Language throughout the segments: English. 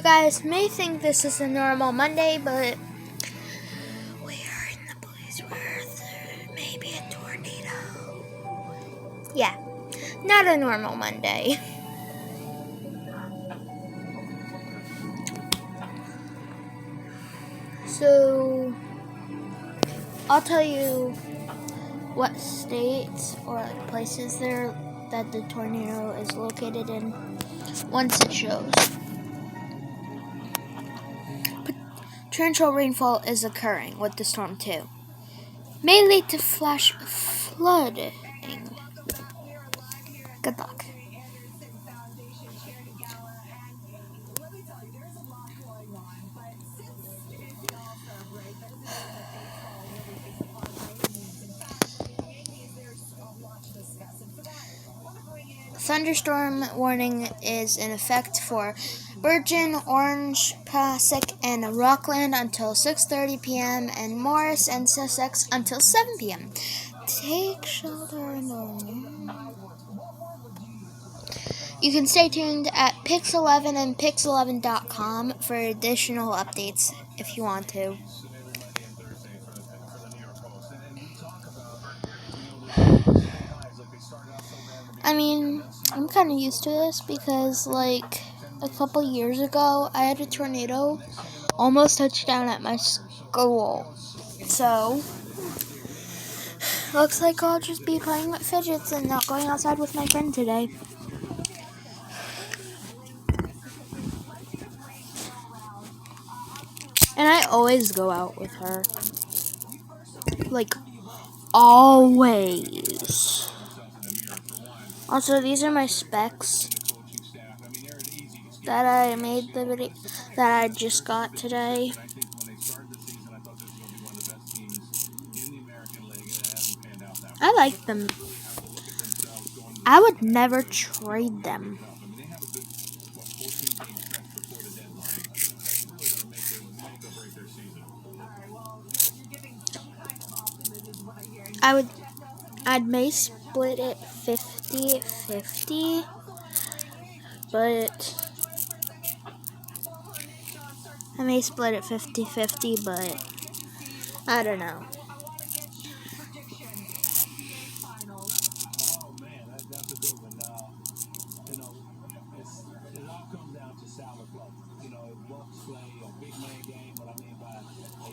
You guys may think this is a normal Monday, but we are in the place where there may be a tornado. Yeah, not a normal Monday. So, I'll tell you what states or places there that the tornado is located in once it shows. Torrential rainfall is occurring with the storm too. May lead to flash flooding. Good luck. Thunderstorm warning is in effect for Virgin, Orange, Passaic, and Rockland until 6:30 p.m. and Morris and Sussex until 7 p.m. Take shelter in the... You can stay tuned at Pix11 and Pix11.com for additional updates if you want to. I mean, I'm kind of used to this because, like, a couple years ago, I had a tornado almost touch down at my school. So, looks like I'll just be playing with fidgets and not going outside with my friend today. And I always go out with her. Like, always. Also, these are my specs that I made the video that I just got today. I like them. I would never trade them. I'd may split it 50-50, but I may split it 50-50, but I don't know.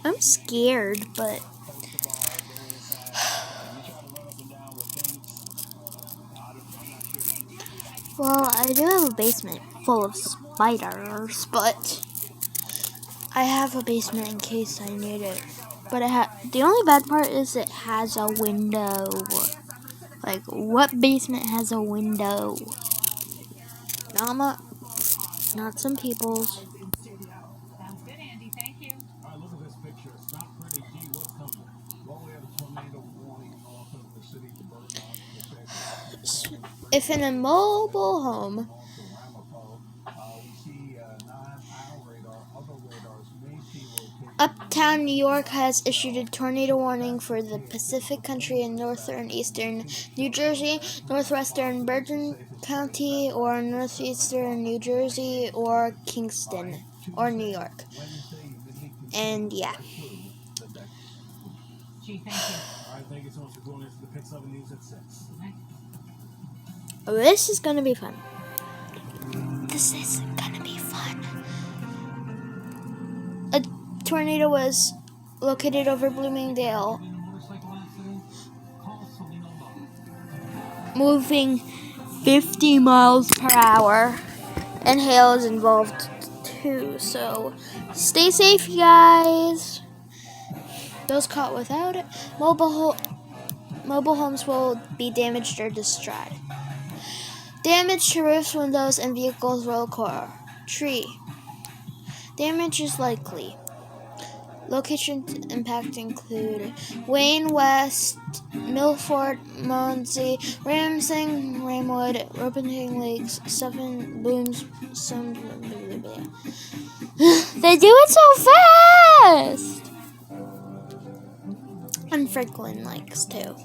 I'm scared, but well, I do have a basement full of spiders, but I have a basement in case I need it. But the only bad part is it has a window. Like, what basement has a window? Not some people's. If in a mobile home, Uptown New York has issued a tornado warning for the Pacific Country in northern eastern New Jersey, northwestern Bergen County, or northeastern New Jersey, or Kingston, or New York. And yeah. This is gonna be fun. This isn't gonna be fun. A tornado was located over Bloomingdale, moving 50 miles per hour, and hail is involved too. So stay safe, you guys. Those caught without it, mobile homes will be damaged or destroyed. Damage to roofs, windows, and vehicles will occur. Tree damage is likely. Locations impact include Wayne West, Milford, Muncie, Ramsing, Rainwood, Roping Lakes, Seven Booms, some. They do it so fast! And Franklin Lakes too.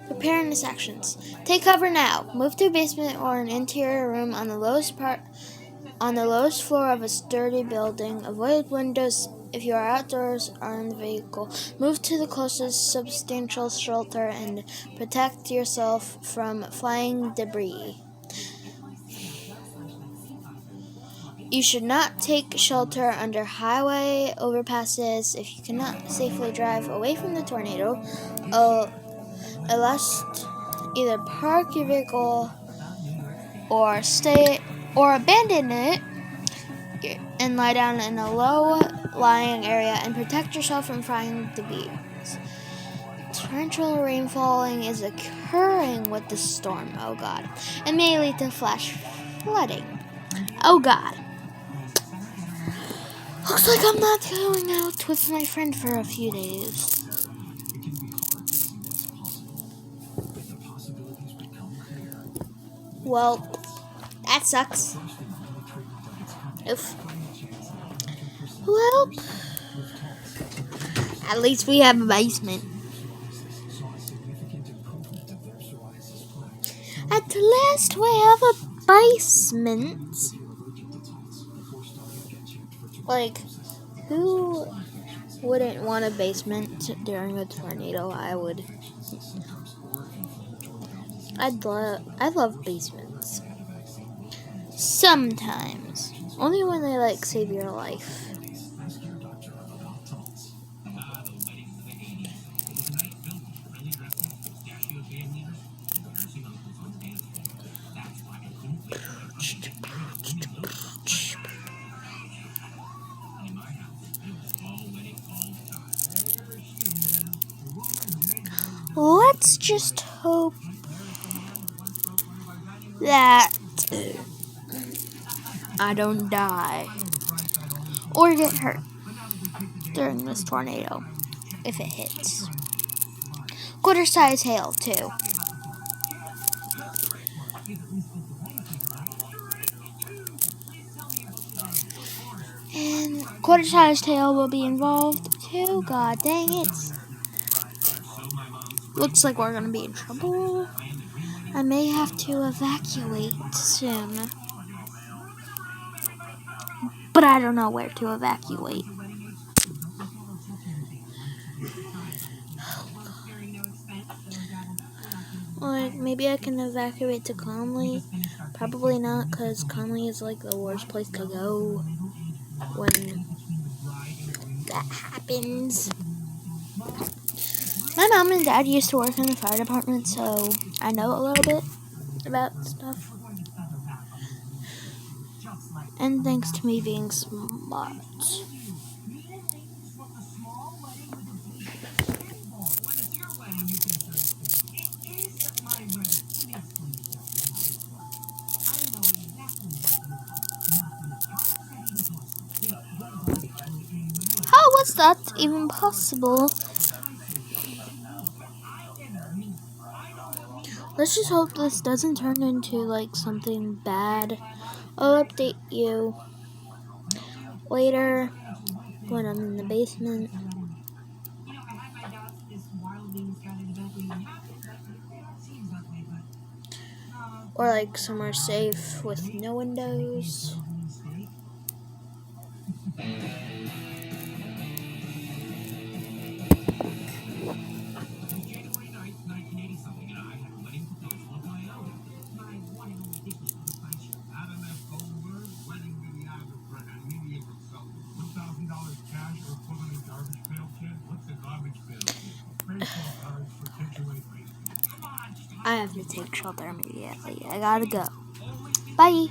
Preparedness actions. Take cover now. Move to a basement or an interior room on the lowest part on the lowest floor of a sturdy building. Avoid windows if you are outdoors or in the vehicle. Move to the closest substantial shelter and protect yourself from flying debris. You should not take shelter under highway overpasses if you cannot safely drive away from the tornado. Unless either park your vehicle or abandon it and lie down in a low-lying area and protect yourself from flying debris. Torrential rain falling is occurring with the storm. Oh God. It may lead to flash flooding. Oh God. Looks like I'm not going out with my friend for a few days. Well, that sucks. Oof. Well, at least we have a basement. At least we have a basement. Like, who wouldn't want a basement during a tornado? I would. I love basements. Sometimes. Only when they like save your life. Let's just hope that I don't die or get hurt during this tornado if it hits. Quarter-size hail, too. And quarter-sized hail will be involved, too. God dang it. Looks like we're going to be in trouble. I may have to evacuate soon. But I don't know where to evacuate. Like, maybe I can evacuate to Conley. Probably not, because Conley is like the worst place to go when that happens. My mom and dad used to work in the fire department, so I know a little bit about stuff. And thanks to me being smart. How was that even possible? Let's just hope this doesn't turn into like something bad. I'll update you later when I'm in the basement. Or like somewhere safe with no windows. I have to take shelter immediately. I gotta go. Bye.